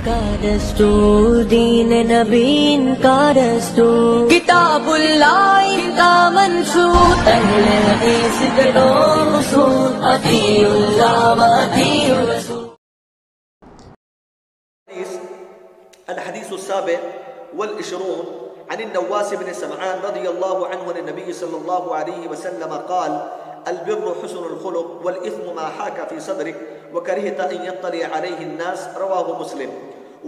کا دستور، دین نبی کا دستور، کتاب اللہ کا منشور، اہل حدیث کے دو اصول، اطیعوا اللہ و اطیعوا الرسول۔ الحديث السابع والعشرون عن النواس بن سمعان رضي الله عنه عن النبي صلى الله عليه وسلم قال: البر حسن الخلق والإثم ما حاك في صدرك وكرهت أن يطلع عليه الناس، رواه مسلم۔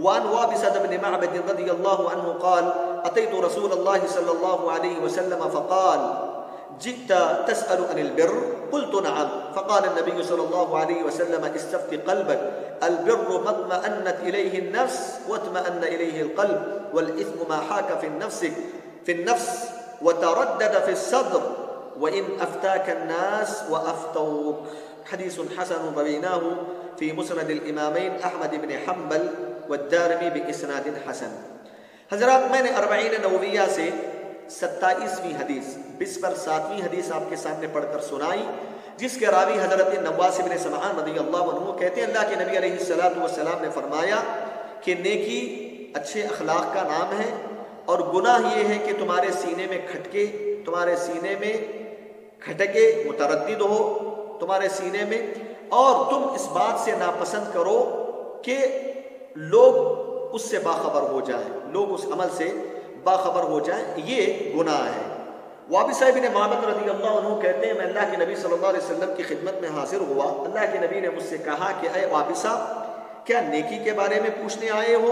وعن وابصة بن معبد رضي الله عنه قال: أتيت رسول الله صلى الله عليه وسلم فقال: جئت تسأل عن البر؟ قلت نعم، فقال النبي صلى الله عليه وسلم: استفت قلبك، البر ما اطمأنت إليه النفس واطمأن إليه القلب، والإثم ما حاك في النفس وتردد في الصدر، وإن أفتاك الناس وأفتوك۔ حدیث حسن رویناه في مسند الإمامين أحمد بن حنبل والدارمی بإسناد حسن۔ حضرات، میں نے 40 نوویہ سے 27ویں حدیث بسپر 7ویں حدیث آپ کے سامنے پڑھ کر سنائی، جس کے راوی حضرت نواس بن سمعان رضی اللہ عنہ کہتے ہیں اللہ کے نبی علیہ السلام نے فرمایا کہ نیکی اچھے اخلاق کا نام ہے، اور گناہ یہ ہے کہ تمہارے سینے میں کھٹکے متردد ہو تمہارے سینے میں، اور تم اس بات سے ناپسند کرو کہ لوگ اس سے باخبر ہو جائیں، لوگ اس عمل سے باخبر ہو جائیں، یہ گناہ ہے۔ وابصہ بن معبد رضی اللہ عنہ کہتے ہیں میں اللہ کے نبی صلی اللہ علیہ وسلم کی خدمت میں حاضر ہوا، اللہ کے نبی نے مجھ سے کہا کہ اے وابصہ، کیا نیکی کے بارے میں پوچھنے آئے ہو؟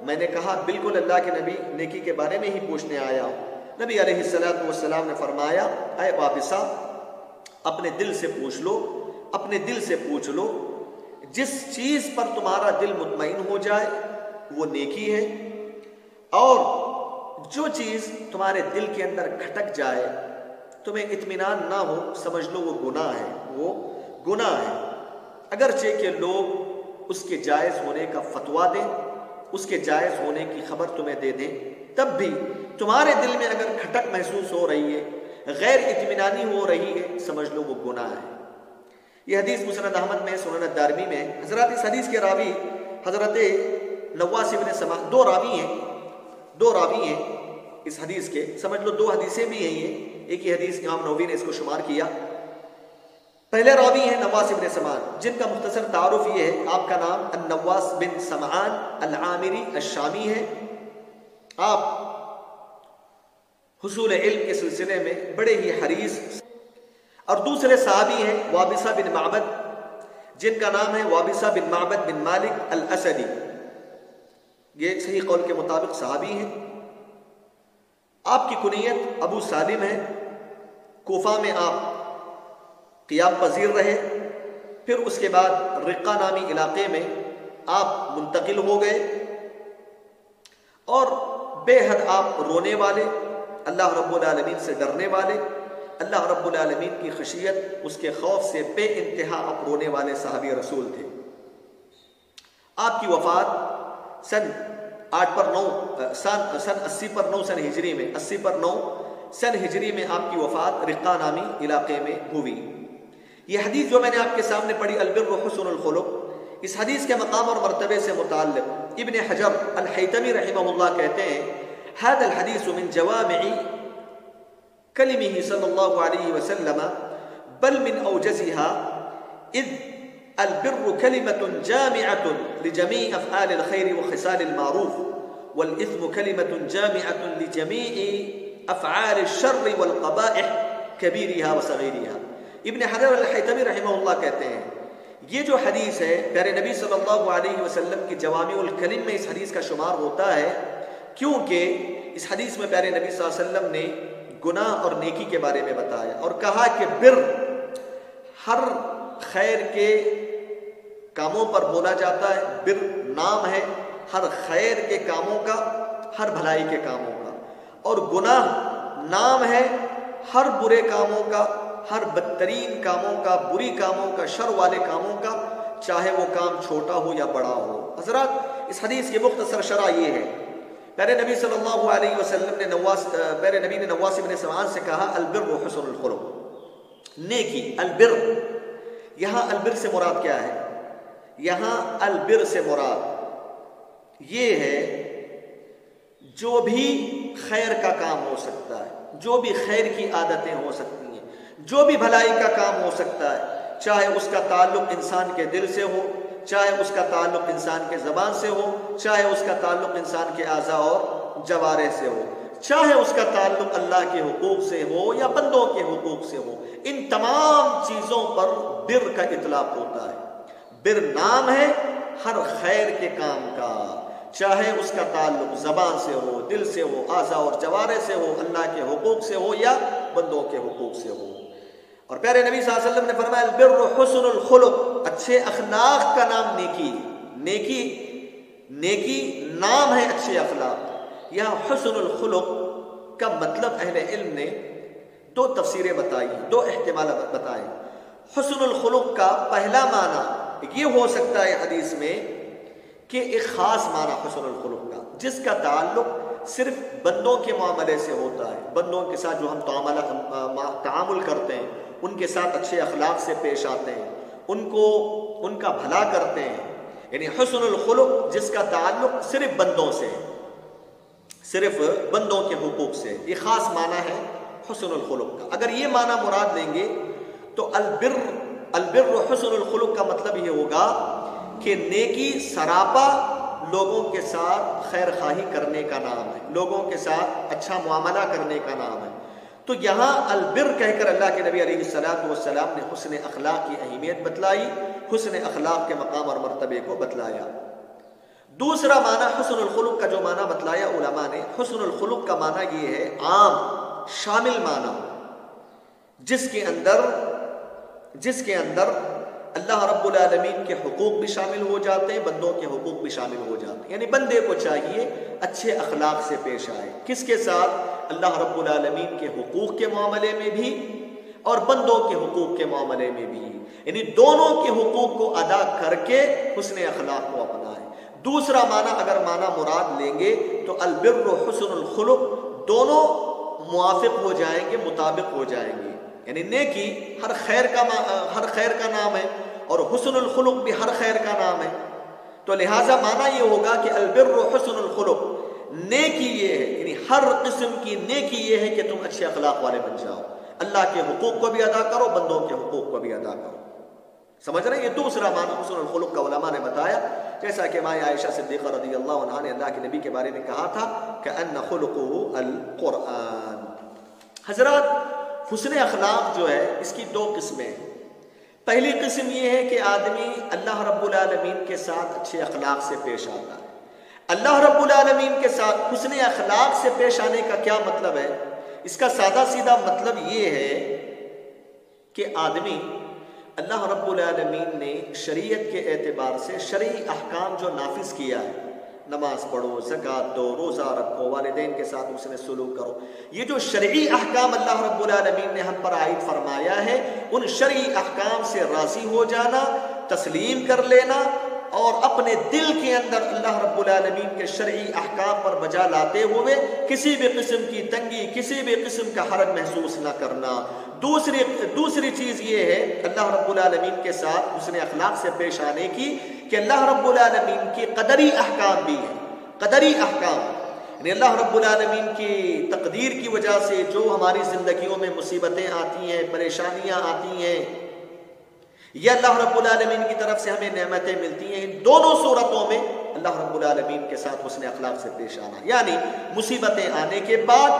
میں نے کہا بالکل اللہ کے نبی، نیکی کے بارے میں ہی پوچھنے آیا ہوں۔ نبی علیہ السلام نے فرمایا اے وابصہ، اپنے دل سے پوچھ لو، جس چیز پر تمہارا دل مطمئن ہو جائے وہ نیکی ہے، اور جو چیز تمہارے دل کے اندر کھٹک جائے، تمہیں اطمینان نہ ہو، سمجھ لو وہ گناہ ہے۔ اگرچہ کہ لوگ اس کے جائز ہونے کا فتویٰ دیں، اس کے جائز ہونے کی خبر تمہیں دے دیں، تب بھی تمہارے دل میں اگر کھٹک محسوس ہو رہی ہے، غیر اطمینانی ہو رہی ہے، سمجھ لو وہ گناہ ہے۔ یہ حدیث مسند احمد میں، سنن الدارمی میں۔ حضرات، اس حدیث کے راوی حضرت نواس بن سمعان، دو راوی ہیں اس حدیث کے، سمجھ لو 2 حدیثیں بھی ہیں، یہ ایک ہی حدیث امام نووی نے اس کو شمار کیا۔ پہلے راوی ہیں نواس بن سمعان، جن کا مختصر تعارف یہ ہے، آپ کا نام النواس بن سمعان العامری الشامی ہے، آپ حصول علم کے سلسلے میں بڑے ہی حریص۔ اور دوسرے صحابی ہیں وابصہ بن معبد، جن کا نام ہے وابصہ بن معبد بن مالک الاسدی، یہ صحیح قول کے مطابق صحابی ہیں۔ آپ کی کنیت ابو سالم ہے، کوفہ میں آپ قیام پذیر رہے، پھر اس کے بعد رقہ نامی علاقے میں آپ منتقل ہو گئے، اور بے حد آپ رونے والے، اللہ رب العالمین سے ڈرنے والے، اللہ رب العالمین کی خشیت، اس کے خوف سے بے انتہا آپ رونے والے صحابی رسول تھے۔ آپ کی وفات سن 80 پر 9 سن ہجری میں، 80 پر 9 سن ہجری میں آپ کی وفات رقہ نامی علاقے میں ہوئی۔ یہ حدیث جو میں نے آپ کے سامنے پڑھی، البر حسن الخلق، اس حدیث کے مقام اور مرتبے سے متعلق ابن حجر الحیتمی رحمہ اللہ کہتے ہیں هذا الحديث من جوامع كلمه صلى الله عليه وسلم بل من أوجزها، إذ البر كلمة جامعة لجميع أفعال الخير وخصال المعروف، والإثم كلمة جامعة لجميع أفعال الشر والقبائح كبيرها وصغيرها۔ ابن حجر الحیتمی رحمہ اللہ کہتے ہیں یہ جو حدیث ہے پیارے نبی صلی اللہ علیہ وسلم کی جوامع الکلم میں اس حدیث کا شمار ہوتا ہے، کیونکہ اس حدیث میں پیارے نبی صلی اللہ علیہ وسلم نے گناہ اور نیکی کے بارے میں بتایا، اور کہا کہ بر ہر خیر کے کاموں پر بولا جاتا ہے، بر نام ہے ہر خیر کے کاموں کا، ہر بھلائی کے کاموں کا، اور گناہ نام ہے ہر برے کاموں کا، ہر بدترین کاموں کا، بری کاموں کا، شر والے کاموں کا، چاہے وہ کام چھوٹا ہو یا بڑا ہو۔ حضرات، اس حدیث کی مختصر شرح یہ ہے، پیارے نبی صلی اللہ علیہ وسلم نے پیارے نبی نے نواس بن سمعان سے کہا البر حسن الخلق، نیکی، البر۔ یہاں البر سے مراد کیا ہے؟ یہاں البر سے مراد یہ ہے جو بھی خیر کا کام ہو سکتا ہے، جو بھی خیر کی عادتیں ہو سکتی ہیں، جو بھی بھلائی کا کام ہو سکتا ہے، چاہے اس کا تعلق انسان کے دل سے ہو، چاہے اس کا تعلق انسان کے زبان سے ہو، چاہے اس کا تعلق انسان کے اعضاء اور جوارح سے ہو، چاہے اس کا تعلق اللہ کے حقوق سے ہو یا بندوں کے حقوق سے ہو، ان تمام چیزوں پر بر کا اطلاق ہوتا ہے۔ بر نام ہے ہر خیر کے کام کا، چاہے اس کا تعلق زبان سے ہو، دل سے ہو، اعضاء اور جوارح سے ہو، اللہ کے حقوق سے ہو یا بندوں کے حقوق سے ہو۔ اور پیارے نبی صلی اللہ علیہ وسلم نے فرمایا البر حسن الخلق، اچھے اخلاق کا نام نیکی، نیکی نام ہے اچھے اخلاق۔ یہاں حسن الخلق کا مطلب اہل علم نے دو تفسیریں بتائی، دو احتمالات بتائے۔ حسن الخلق کا پہلا معنی یہ ہو سکتا ہے حدیث میں کہ ایک خاص معنی حسن الخلق کا، جس کا تعلق صرف بندوں کے معاملے سے ہوتا ہے، بندوں کے ساتھ جو ہم تعامل کرتے ہیں ان کے ساتھ اچھے اخلاق سے پیش آتے ہیں، ان کا بھلا کرتے ہیں، یعنی حسن الخلق جس کا تعلق صرف بندوں سے، صرف بندوں کے حقوق سے، یہ خاص معنی ہے حسن الخلق کا۔ اگر یہ معنی مراد لیں گے تو البر حسن الخلق کا مطلب یہ ہوگا کہ نیکی سراپا لوگوں کے ساتھ خیر خواہی کرنے کا نام ہے، لوگوں کے ساتھ اچھا معاملہ کرنے کا نام ہے۔ تو یہاں البر کہہ کر اللہ کے نبی علیہ الصلوۃ والسلام نے حسن اخلاق کی اہمیت بتلائی، حسن اخلاق کے مقام اور مرتبے کو بتلایا۔ دوسرا معنی حسن الخلق کا جو معنی بتلایا علماء نے، حسن الخلق کا معنی یہ ہے عام شامل معنی، جس کے اندر اللہ رب العالمین کے حقوق بھی شامل ہو جاتے ہیں، بندوں کے حقوق بھی شامل ہو جاتے ہیں۔ یعنی بندے کو چاہیے اچھے اخلاق سے پیش آئے، کس کے ساتھ؟ اللہ رب العالمین کے حقوق کے معاملے میں بھی اور بندوں کے حقوق کے معاملے میں بھی، یعنی دونوں کے حقوق کو ادا کر کے حسن اخلاق کو اپنائے۔ دوسرا معنی اگر معنی مراد لیں گے تو البر و حسن الخلق دونوں موافق ہو جائیں گے، مطابق ہو جائیں گے، یعنی نیکی ہر خیر کا نام ہے اور حسن الخلق بھی ہر خیر کا نام ہے۔ تو لہٰذا معنی یہ ہوگا کہ البر و حسن الخلق، نیکی یہ ہے، یعنی ہر قسم کی نیکی یہ ہے کہ تم اچھے اخلاق والے بن جاؤ، اللہ کے حقوق کو بھی ادا کرو، بندوں کے حقوق کو بھی ادا کرو۔ سمجھ رہے ہیں؟ یہ دوسرا معنی حسن الخلق کا علماء نے بتایا، جیسا کہ ماں عائشہ صدیقہ رضی اللہ عنہا نے اللہ کے نبی کے بارے میں کہا تھا کہ ان خلقہ القرآن۔ حضرات، حسن اخلاق جو ہے اس کی دو قسمیں ہیں۔ پہلی قسم یہ ہے کہ آدمی اللہ رب العالمین کے ساتھ اچھے اخلاق سے پیش آتا ہے۔ اللہ رب العالمین کے ساتھ حسن اخلاق سے پیش آنے کا کیا مطلب ہے؟ اس کا سادہ سیدھا مطلب یہ ہے کہ آدمی اللہ رب العالمین نے شریعت کے اعتبار سے شرعی احکام جو نافذ کیا ہے، نماز پڑھو، زکوٰۃ دو، روزہ رکھو، والدین کے ساتھ حسن سلوک کرو، یہ جو شرعی احکام اللہ رب العالمین نے ہم پر عائد فرمایا ہے، ان شرعی احکام سے راضی ہو جانا، تسلیم کر لینا اور اپنے دل کے اندر اللہ رب العالمین کے شرعی احکام پر بجا لاتے ہوئے کسی بھی قسم کی تنگی، کسی بھی قسم کا حرج محسوس نہ کرنا۔ دوسری چیز یہ ہے اللہ رب العالمین کے ساتھ حسن اخلاق سے پیش آنے کی کہ اللہ رب العالمین کی قدری احکام بھی ہیں، قدری احکام، یعنی اللہ رب العالمین کی تقدیر کی وجہ سے جو ہماری زندگیوں میں مصیبتیں آتی ہیں، پریشانیاں آتی ہیں، یہ اللہ رب العالمین کی طرف سے ہمیں نعمتیں ملتی ہیں، ان دونوں صورتوں میں اللہ رب العالمین کے ساتھ حسن اخلاق سے پیش آنا، یعنی مصیبتیں آنے کے بعد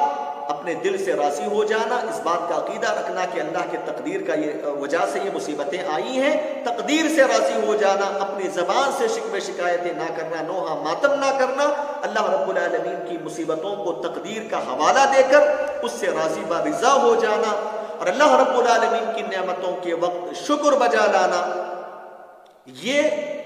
اپنے دل سے راضی ہو جانا، اس بات کا عقیدہ رکھنا کہ اللہ کے تقدیر کا یہ وجہ سے یہ مصیبتیں آئی ہیں، تقدیر سے راضی ہو جانا، اپنی زبان سے شکوے شکایتیں نہ کرنا، نوحہ ماتم نہ کرنا، اللہ رب العالمین کی مصیبتوں کو تقدیر کا حوالہ دے کر اس سے راضی با رضا ہو جانا اور اللہ رب العالمین کی نعمتوں کے وقت شکر بجا لانا، یہ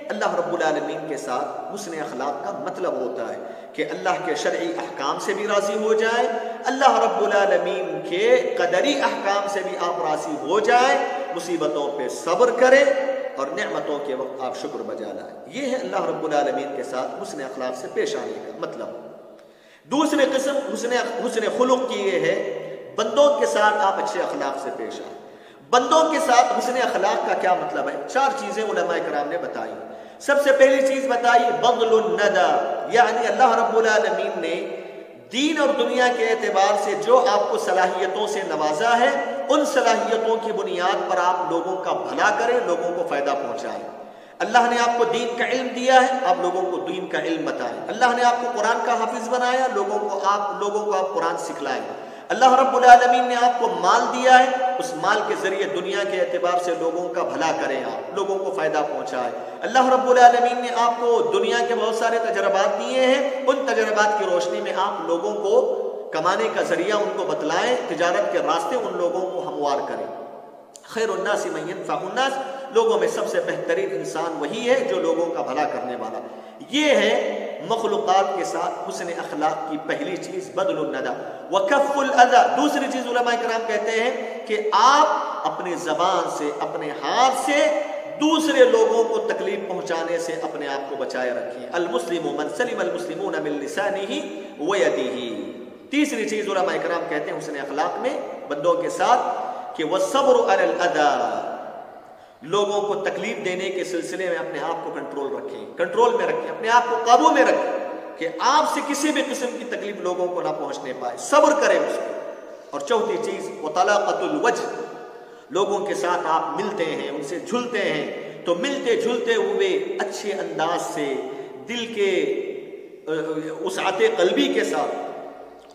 اللہ رب العالمین کے ساتھ حسن اخلاق کا مطلب ہوتا ہے کہ اللہ کے شرعی احکام سے بھی راضی ہو جائیں، اللہ رب العالمین کے قدری احکام سے بھی آپ راضی ہو جائیں، مصیبتوں پہ صبر کریں اور نعمتوں کے وقت آپ شکر بجا لائیں۔ یہ ہے اللہ رب العالمین کے ساتھ حسن اخلاق سے پیش آنے کا مطلب۔ دوسری قسم حسن خلق کی یہ ہے بندوں کے ساتھ آپ اچھے اخلاق سے پیش آئیں۔ بندوں کے ساتھ حسن اخلاق کا کیا مطلب ہے؟ 4 چیزیں علماء کرام نے بتائی۔ سب سے پہلی چیز بتائی بذل الندى، یعنی اللہ رب العالمین نے دین اور دنیا کے اعتبار سے جو آپ کو صلاحیتوں سے نوازا ہے، ان صلاحیتوں کی بنیاد پر آپ لوگوں کا بھلا کریں، لوگوں کو فائدہ پہنچائیں۔ اللہ نے آپ کو دین کا علم دیا ہے، آپ لوگوں کو دین کا علم بتائیں۔ اللہ نے آپ کو قرآن کا حافظ بنایا، لوگوں کو آپ قرآن سکھلائیں۔ اللہ رب العالمین نے آپ کو مال دیا ہے، اس مال کے ذریعے دنیا کے اعتبار سے لوگوں کا بھلا کریں، آپ لوگوں کو فائدہ پہنچائیں۔ اللہ رب العالمین نے آپ کو دنیا کے بہت سارے تجربات دیے ہیں، ان تجربات کی روشنی میں آپ لوگوں کو کمانے کا ذریعہ ان کو بتلائیں، تجارت کے راستے ان لوگوں کو ہموار کریں۔ خیر الناس من ينفع الناس، لوگوں میں سب سے بہترین انسان وہی ہے جو لوگوں کا بھلا کرنے والا۔ یہ ہے مخلوقات کے ساتھ حسن اخلاق کی پہلی چیز بذل الندى وکف الاذى۔ دوسری چیز علماء کرام کہتے ہیں کہ آپ اپنے زبان سے، اپنے ہاتھ سے دوسرے لوگوں کو تکلیف پہنچانے سے اپنے آپ کو بچائے رکھیں۔ المسلم من سلم المسلمون من لسانه ويده۔ تیسری چیز علماء کرام کہتے ہیں حسن اخلاق میں بندوں کے ساتھ کہ والصبر علی الاذى، لوگوں کو تکلیف دینے کے سلسلے میں اپنے آپ کو کنٹرول میں رکھیں، اپنے آپ کو قابو میں رکھیں کہ آپ سے کسی بھی قسم کی تکلیف لوگوں کو نہ پہنچنے پائے، صبر کریں اس کو۔ اور چوتھی چیز وطلاقۃ الوجہ، لوگوں کے ساتھ آپ ملتے ہیں، ان سے جھلتے ہیں تو ملتے جھلتے ہوئے اچھے انداز سے دل کے وسعت قلبی کے ساتھ،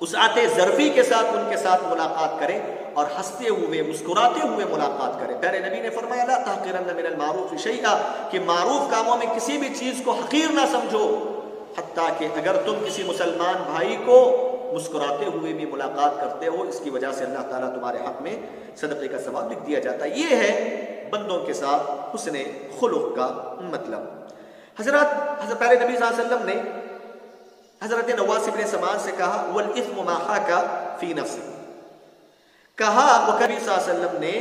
وسعت ظرفی کے ساتھ ان کے ساتھ ملاقات کریں اور ہنستے ہوئے مسکراتے ہوئے ملاقات کریں۔ پیارے نبی نے فرمایا لا تحقرن من المعروف شیئا، کہ معروف کاموں میں کسی بھی چیز کو حقیر نہ سمجھو، حتیٰ کہ اگر تم کسی مسلمان بھائی کو مسکراتے ہوئے بھی ملاقات کرتے ہو، اس کی وجہ سے اللہ تعالیٰ تمہارے حق میں صدقے کا ثواب لکھ دیا جاتا ہے۔ یہ ہے بندوں کے ساتھ حسن خلق کا مطلب۔ حضرت پیارے نبی صلی اللہ علیہ وسلم نے حضرت نواس بن سمعان سے کہا والاثم ما حاک فی نفسک، کہا وہ نبی صلی اللہ علیہ وسلم نے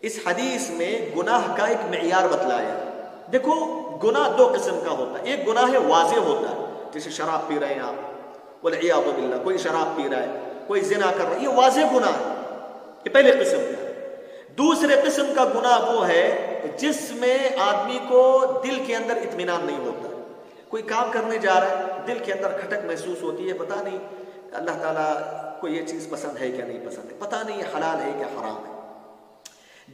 اس حدیث میں گناہ کا ایک معیار بتلایا۔ دیکھو گناہ دو قسم کا ہوتا ہے، ایک گناہ ہے واضح ہوتا ہے، جیسے شراب پی رہے ہیں آپ، والعیاذ باللہ کوئی شراب پی رہا ہے، کوئی زنا کر رہا ہے، یہ واضح گناہ ہے، یہ پہلے قسم کا ہے۔ دوسرے قسم کا گناہ وہ ہے جس میں آدمی کو دل کے اندر اطمینان نہیں ہوتا، کوئی کام کرنے جا رہا ہے، دل کے اندر کھٹک محسوس ہوتی ہے، پتہ نہیں اللہ تعالیٰ کو یہ چیز پسند ہے کیا نہیں پسند ہے، پتہ نہیں یہ حلال ہے کیا حرام ہے،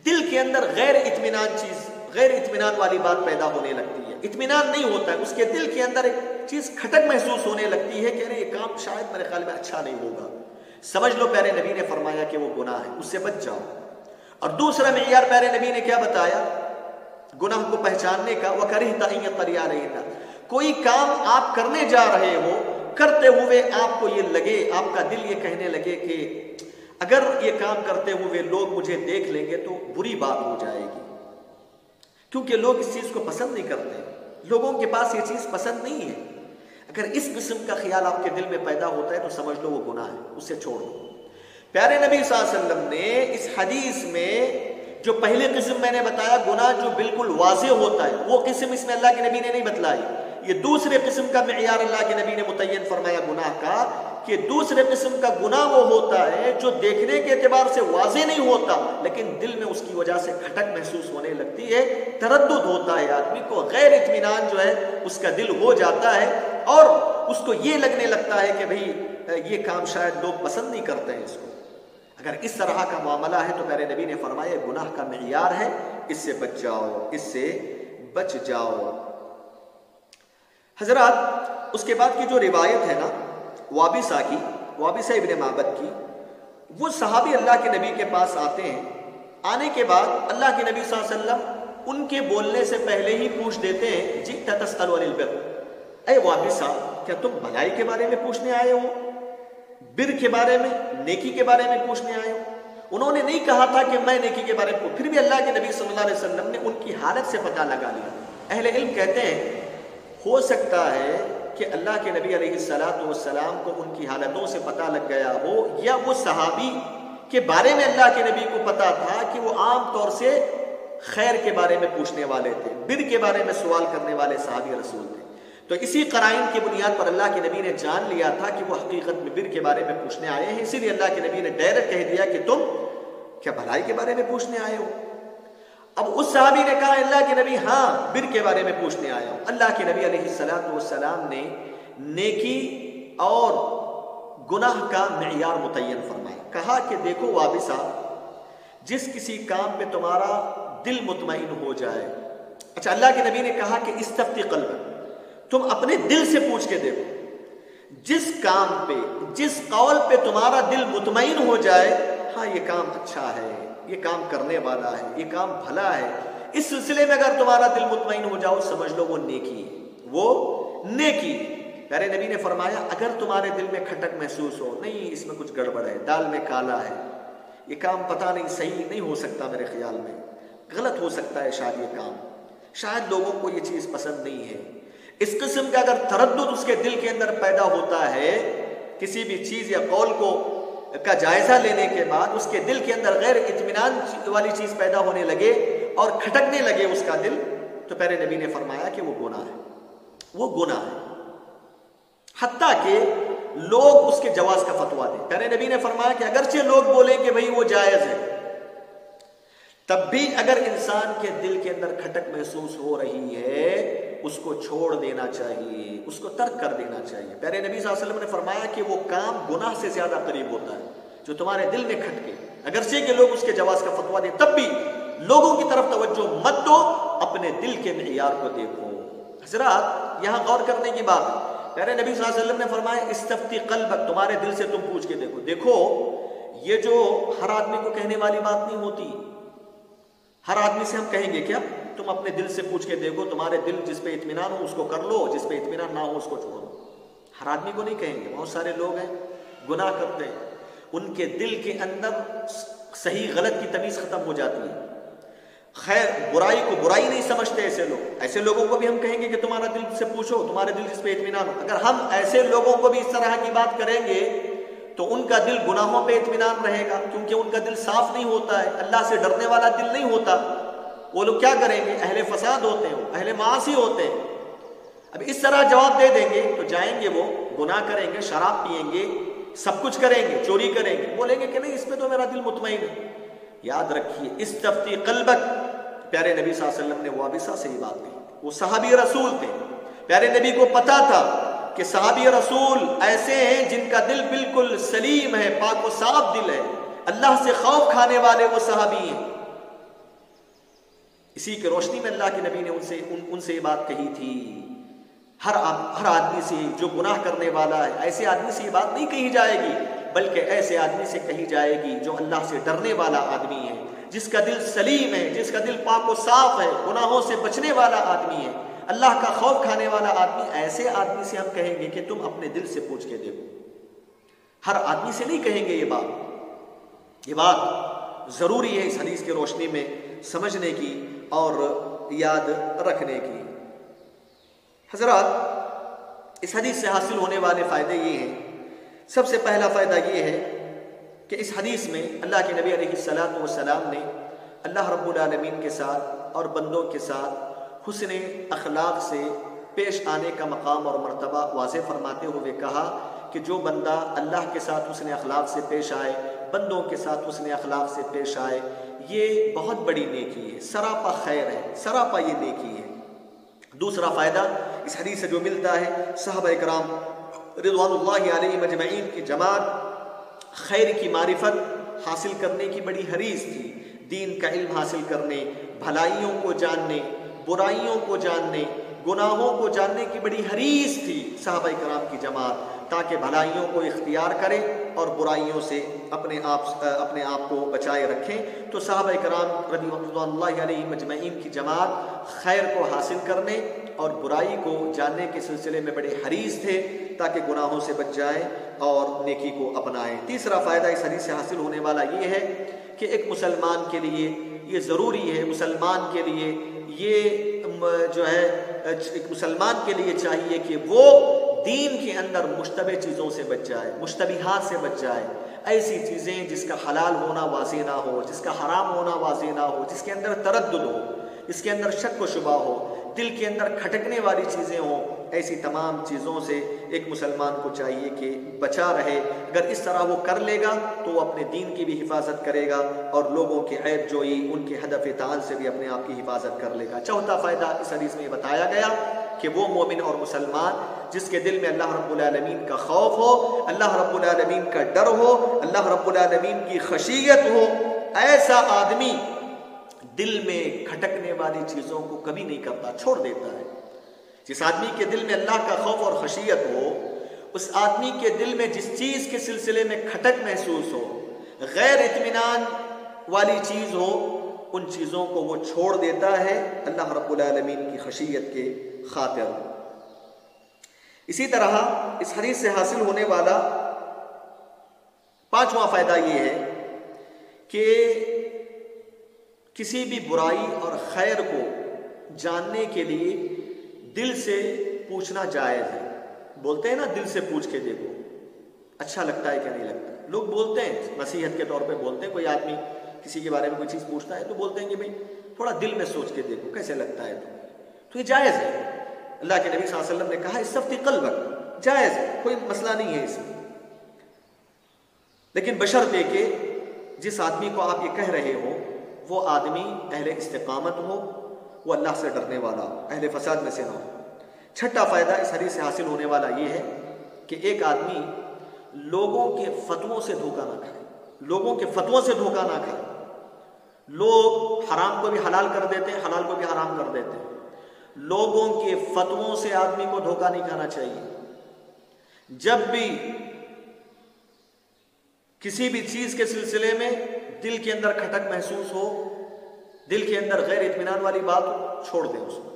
دل کے اندر غیر اطمینان والی بات پیدا ہونے لگتی ہے، اطمینان نہیں ہوتا ہے، اس کے دل کے اندر ایک چیز کھٹک محسوس ہونے لگتی ہے کہ ارے یہ کام شاید میرے خیال میں اچھا نہیں ہوگا، سمجھ لو پیارے نبی نے فرمایا کہ وہ گناہ ہے، اس سے بچ جاؤ۔ اور دوسرا معیار پیارے نبی نے کیا بتایا گناہ کو پہچاننے کا، وَكَرِهْتَ أَن يَطَّلِعَ عَلَيْهِ، کوئی کام آپ کرنے جا رہے ہو، کرتے ہوئے آپ کو یہ لگے، آپ کا دل یہ کہنے لگے کہ اگر یہ کام کرتے ہوئے لوگ مجھے دیکھ لیں گے تو بری بات ہو جائے گی، کیونکہ لوگ اس چیز کو پسند نہیں کرتے، لوگوں کے پاس یہ چیز پسند نہیں ہے۔ اگر اس قسم کا خیال آپ کے دل میں پیدا ہوتا ہے تو سمجھ لو وہ گناہ ہے، اسے چھوڑ دو۔ پیارے نبی صلی اللہ علیہ وسلم نے اس حدیث میں جو پہلی قسم میں نے بتایا گناہ جو بالکل واضح ہوتا ہے، وہ قسم اس میں اللہ کے نبی نے نہیں بتلائی، یہ دوسرے قسم کا معیار اللہ کے نبی نے متعین فرمایا گناہ کا، کہ دوسرے قسم کا گناہ وہ ہوتا ہے جو دیکھنے کے اعتبار سے واضح نہیں ہوتا لیکن دل میں اس کی وجہ سے کھٹک محسوس ہونے لگتی ہے، تردد ہوتا ہے، آدمی کو غیر اطمینان جو ہے اس کا دل ہو جاتا ہے اور اس کو یہ لگنے لگتا ہے کہ بھئی یہ کام شاید لوگ پسند نہیں کرتے ہیں اس کو۔ اگر اس طرح کا معاملہ ہے تو پیارے نبی نے فرمایا گناہ کا معیار ہے، اس سے بچ جاؤ، اس سے بچ جاؤ۔ حضرات اس کے بعد کی جو روایت ہے نا وابسہ ابن معبد کی، وہ صحابی اللہ کے نبی کے پاس آتے ہیں، آنے کے بعد اللہ کے نبی صلی اللہ علیہ وسلم ان کے بولنے سے پہلے ہی پوچھ دیتے ہیں جئت تسأل عن البر، اے وابسہ کیا تم بھلائی کے بارے میں پوچھنے آئے ہو، بر کے بارے میں، نیکی کے بارے میں پوچھنے آئے ہو؟ انہوں نے نہیں کہا تھا کہ میں نیکی کے بارے میں، پھر بھی اللہ کے نبی صلی اللہ علیہ وسلم نے ان کی حالت سے پتہ لگا لیا۔ اہل علم کہتے ہیں ہو سکتا ہے کہ اللہ کے نبی علیہ السلام کو ان کی حالتوں سے پتہ لگ گیا ہو، یا وہ صحابی کے بارے میں اللہ کے نبی کو پتا تھا کہ وہ عام طور سے خیر کے بارے میں پوچھنے والے تھے، بر کے بارے میں سوال کرنے والے صحابی رسول تھے، تو اسی قرائن کی بنیاد پر اللہ کے نبی نے جان لیا تھا کہ وہ حقیقت میں بر کے بارے میں پوچھنے آئے ہیں، اسی لیے اللہ کے نبی نے ڈائریکٹ کہہ دیا کہ تم کیا بھلائی کے بارے میں پوچھنے آئے ہو؟ اب اس صحابی نے کہا اللہ کے نبی ہاں بر کے بارے میں پوچھنے آیا ہوں۔ اللہ کے نبی علیہ السلام نے نیکی اور گناہ کا معیار متعین فرمایا، کہا کہ دیکھو وابسہ، جس کسی کام پہ تمہارا دل مطمئن ہو جائے، اچھا اللہ کے نبی نے کہا کہ استفتی قلبک، تم اپنے دل سے پوچھ کے دیکھو، جس کام پہ جس قول پہ تمہارا دل مطمئن ہو جائے ہاں یہ کام اچھا ہے، یہ کام کرنے والا ہے، یہ کام بھلا ہے، اس سلسلے میں اگر تمہارا دل مطمئن ہو جاؤ سمجھ لو وہ نیکی ہے، وہ نیکی ہے۔ پیارے نبی نے فرمایا اگر تمہارے دل میں کھٹک محسوس ہو، نہیں اس میں کچھ گڑبڑ ہے، دال میں کالا ہے، یہ کام پتہ نہیں صحیح نہیں ہو سکتا، میرے خیال میں غلط ہو سکتا ہے شاید یہ کام، شاید لوگوں کو یہ چیز پسند نہیں ہے، اس قسم کا اگر تردد اس کے دل کے اندر پیدا ہوتا ہے کسی بھی چیز یا قول کو کا جائزہ لینے کے بعد اس کے دل کے اندر غیر اطمینان والی چیز پیدا ہونے لگے اور کھٹکنے لگے اس کا دل، تو پیارے نبی نے فرمایا کہ وہ گناہ ہے، وہ گناہ ہے، حتیٰ کہ لوگ اس کے جواز کا فتویٰ دیں۔ پیارے نبی نے فرمایا کہ اگرچہ لوگ بولیں کہ بھئی وہ جائز ہے، تب بھی اگر انسان کے دل کے اندر کھٹک محسوس ہو رہی ہے اس کو چھوڑ دینا چاہیے، اس کو ترک کر دینا چاہیے۔ پیارے نبی صلی اللہ علیہ وسلم نے فرمایا کہ وہ کام گناہ سے زیادہ قریب ہوتا ہے جو تمہارے دل میں کھٹکے، اگرچہ کہ لوگ اس کے جواز کا فتویٰ دیں تب بھی لوگوں کی طرف توجہ مت دو، اپنے دل کے معیار کو دیکھو۔ حضرات یہاں غور کرنے کی بات ہے، پیارے نبی صلی اللہ علیہ وسلم نے فرمایا استفتی قلبک، تمہارے دل سے تم پوچھ کے دیکھو۔ دیکھو یہ جو ہر آدمی کو کہنے والی بات نہیں ہوتی، ہر آدمی سے ہم کہیں گے کیا تم اپنے دل سے پوچھ کے دیکھو، تمہارے دل جس پہ اطمینان ہو اس کو کر لو، جس پہ اطمینان نہ ہو اس کو چھوڑو، ہر آدمی کو نہیں کہیں گے۔ بہت سارے لوگ ہیں گناہ کرتے ہیں، ان کے دل کے اندر صحیح غلط کی تمیز ختم ہو جاتی ہے، خیر برائی کو برائی نہیں سمجھتے ایسے لوگ، ایسے لوگوں کو بھی ہم کہیں گے کہ تمہارا دل سے پوچھو، تمہارے دل جس پہ اطمینان ہو۔ اگر ہم ایسے لوگوں کو بھی اس طرح کی بات کریں گے تو ان کا دل گناہوں پہ اطمینان رہے گا، کیونکہ ان کا دل صاف نہیں ہوتا ہے، اللہ سے ڈرنے والا دل نہیں ہوتا۔ وہ لوگ کیا کریں گے؟ اہل فساد ہوتے ہیں، اہل معاصی ہوتے ہیں۔ اب اس طرح جواب دے دیں گے تو جائیں گے وہ گناہ کریں گے، شراب پیئیں گے، سب کچھ کریں گے، چوری کریں گے، بولیں گے کہ نہیں اس پہ تو میرا دل مطمئن ہے۔ یاد رکھیے استفتی قلبک، پیارے نبی صلی اللہ علیہ وسلم نے وابسہ سے ہی بات کہی، وہ صحابی رسول تھے، پیارے نبی کو پتا تھا کہ صحابی رسول ایسے ہیں جن کا دل بالکل سلیم ہے، پاک و صاف دل ہے، اللہ سے خوف کھانے والے وہ صحابی ہیں۔ اسی کی روشنی میں اللہ کے نبی نے ان سے یہ بات کہی تھی، ہر آدمی سے جو گناہ کرنے والا ہے ایسے آدمی سے یہ بات نہیں کہی جائے گی، بلکہ ایسے آدمی سے کہی جائے گی جو اللہ سے ڈرنے والا آدمی ہے، جس کا دل سلیم ہے، جس کا دل پاک و صاف ہے، گناہوں سے بچنے والا آدمی ہے، اللہ کا خوف کھانے والا آدمی۔ ایسے آدمی سے ہم کہیں گے کہ تم اپنے دل سے پوچھ کے دیکھو، ہر آدمی سے نہیں کہیں گے یہ بات ضروری ہے اس حدیث کی روشنی میں سمجھنے کی اور یاد رکھنے کی۔ حضرات اس حدیث سے حاصل ہونے والے فائدے یہ ہیں، سب سے پہلا فائدہ یہ ہے کہ اس حدیث میں اللہ کے نبی علیہ السلام نے اللہ رب العالمین کے ساتھ اور بندوں کے ساتھ حسن اخلاق سے پیش آنے کا مقام اور مرتبہ واضح فرماتے ہوئے کہا کہ جو بندہ اللہ کے ساتھ حسن اخلاق سے پیش آئے، بندوں کے ساتھ حسن اخلاق سے پیش آئے، یہ بہت بڑی نیکی ہے، سراپا خیر ہے، سراپا یہ نیکی ہے۔ دوسرا فائدہ اس حدیث سے جو ملتا ہے، صحابہ اکرام رضوان اللہ علیہم اجمعین کی جماعت خیر کی معرفت حاصل کرنے کی بڑی حریص تھی، دین کا علم حاصل کرنے، بھلائیوں کو جاننے، برائیوں کو جاننے، گناہوں کو جاننے کی بڑی حریص تھی صحابہ کرام کی جماعت، تاکہ بھلائیوں کو اختیار کرے اور برائیوں سے اپنے آپ کو بچائے رکھیں۔ تو صحابہ کرام رضوان اللہ علیہم اجمعین کی جماعت خیر کو حاصل کرنے اور برائی کو جاننے کے سلسلے میں بڑے حریص تھے تاکہ گناہوں سے بچ جائیں اور نیکی کو اپنائیں۔ تیسرا فائدہ اس حدیث سے حاصل ہونے والا یہ ہے کہ ایک مسلمان کے لیے یہ ضروری ہے، مسلمان کے لیے یہ جو ہے ایک مسلمان کے لیے چاہیے کہ وہ دین کے اندر مشتبہ چیزوں سے بچ جائے، مشتبہات سے بچ جائے، ایسی چیزیں جس کا حلال ہونا واضح نہ ہو، جس کا حرام ہونا واضح نہ ہو، جس کے اندر تردد ہو، جس کے اندر شک و شبہ ہو، دل کے اندر کھٹکنے والی چیزیں ہوں، ایسی تمام چیزوں سے ایک مسلمان کو چاہیے کہ بچا رہے۔ اگر اس طرح وہ کر لے گا تو وہ اپنے دین کی بھی حفاظت کرے گا اور لوگوں کے عیب جوئی، ان کے ہدف تعال سے بھی اپنے آپ کی حفاظت کر لے گا۔ چوتھا فائدہ اس حدیث میں یہ بتایا گیا کہ وہ مومن اور مسلمان جس کے دل میں اللہ رب العالمین کا خوف ہو، اللہ رب العالمین کا ڈر ہو، اللہ رب العالمین کی خشیت ہو، ایسا آدمی دل میں کھٹکنے والی چیزوں کو کبھی نہیں کرتا، چھوڑ دیتا ہے۔ جس آدمی کے دل میں اللہ کا خوف اور خشیت ہو، اس آدمی کے دل میں جس چیز کے سلسلے میں کھٹک محسوس ہو، غیر اطمینان والی چیز ہو، ان چیزوں کو وہ چھوڑ دیتا ہے اللہ رب العالمین کی خشیت کے خاطر۔ اسی طرح اس حدیث سے حاصل ہونے والا پانچواں فائدہ یہ ہے کہ کسی بھی برائی اور خیر کو جاننے کے لیے دل سے پوچھنا جائز ہے۔ بولتے ہیں نا دل سے پوچھ کے دیکھو اچھا لگتا ہے کہ نہیں لگتا۔ لوگ بولتے ہیں، نصیحت کے طور پہ بولتے ہیں، کوئی آدمی کسی کے بارے میں کوئی چیز پوچھتا ہے تو بولتے ہیں کہ بھئی تھوڑا دل میں سوچ کے دیکھو کیسے لگتا ہے تو یہ جائز ہے۔ اللہ کے نبی صلی اللہ علیہ وسلم نے کہا استفتی قلبک، جائز ہے، کوئی مسئلہ نہیں ہے اس میں، لیکن بشرطے کہ جس آدمی کو آپ یہ کہہ رہے ہو وہ آدمی اہل استقامت ہو، وہ اللہ سے ڈرنے والا ہو، اہل فساد میں سے نہ ہو۔ چھٹا فائدہ اس حدیث سے حاصل ہونے والا یہ ہے کہ ایک آدمی لوگوں کے فتووں سے دھوکہ نہ کھائے، لوگوں کے فتووں سے دھوکہ نہ کھائے۔ لوگ حرام کو بھی حلال کر دیتے ہیں، حلال کو بھی حرام کر دیتے ہیں۔ لوگوں کے فتووں سے آدمی کو دھوکہ نہیں کھانا چاہیے۔ جب بھی کسی بھی چیز کے سلسلے میں دل کے اندر کھٹک محسوس ہو، دل کے اندر غیر اطمینان والی بات ہو، چھوڑ دیں اس کو،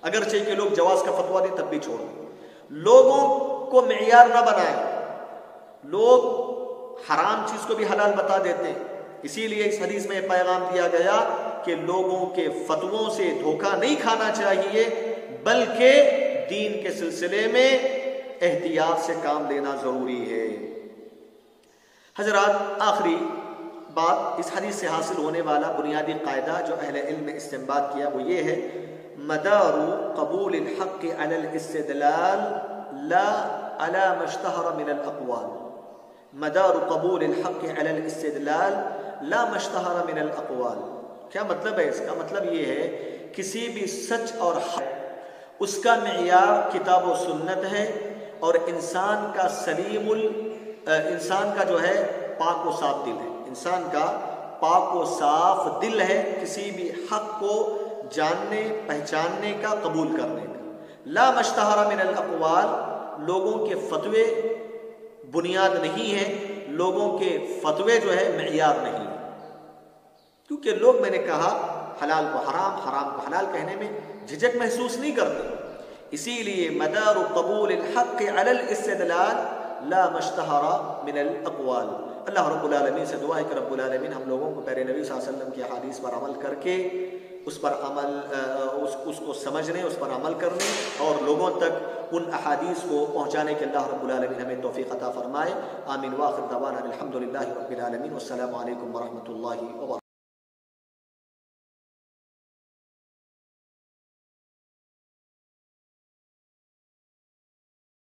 اگرچہ کہ لوگ جواز کا فتویٰ دیں تب بھی چھوڑ دیں۔ لوگوں کو معیار نہ بنائیں، لوگ حرام چیز کو بھی حلال بتا دیتے ہیں۔ اسی لیے اس حدیث میں یہ پیغام دیا گیا کہ لوگوں کے فتووں سے دھوکہ نہیں کھانا چاہیے، بلکہ دین کے سلسلے میں احتیاط سے کام لینا ضروری ہے۔ حضرات، آخری بات اس حدیث سے حاصل ہونے والا بنیادی قاعدہ جو اہل علم نے استنباط کیا وہ یہ ہے مدار قبول الحق علی الاستدلال لا على ما اشتهر من الاقوال۔ مدار قبول الحق علی الاستدلال لا ما اشتهر من الاقوال۔ کیا مطلب ہے اس کا؟ مطلب یہ ہے کسی بھی سچ اور حق اس کا معیار کتاب و سنت ہے، اور انسان کا جو ہے پاک و صاف دل ہے، انسان کا پاک و صاف دل ہے کسی بھی حق کو جاننے پہچاننے کا، قبول کرنے کا۔ لا مشتہر من الاقوال، لوگوں کے فتوے بنیاد نہیں ہیں، لوگوں کے فتوے جو ہے معیار نہیں ہیں، کیونکہ لوگ، میں نے کہا، حلال کو حرام، حرام کو حلال کہنے میں جھجک محسوس نہیں کرتے۔ اسی لیے مدار قبول الحق علی الاستدلال لا مشتہر من الاقوال۔ اللہ رب العالمین سے دعا ہے کہ رب العالمین ہم لوگوں کو پیارے نبی صلی اللہ علیہ وسلم کی احادیث پر عمل کر کے اس پر عمل اس کو سمجھنے، اس پر عمل کرنے اور لوگوں تک ان احادیث کو پہنچانے کے اللہ رب العالمین ہمیں توفیق عطا فرمائے۔ آمین۔ واخر دعوانا الحمدللہ رب العالمین، والسلام علیکم ورحمۃ اللہ وبرکاتہ۔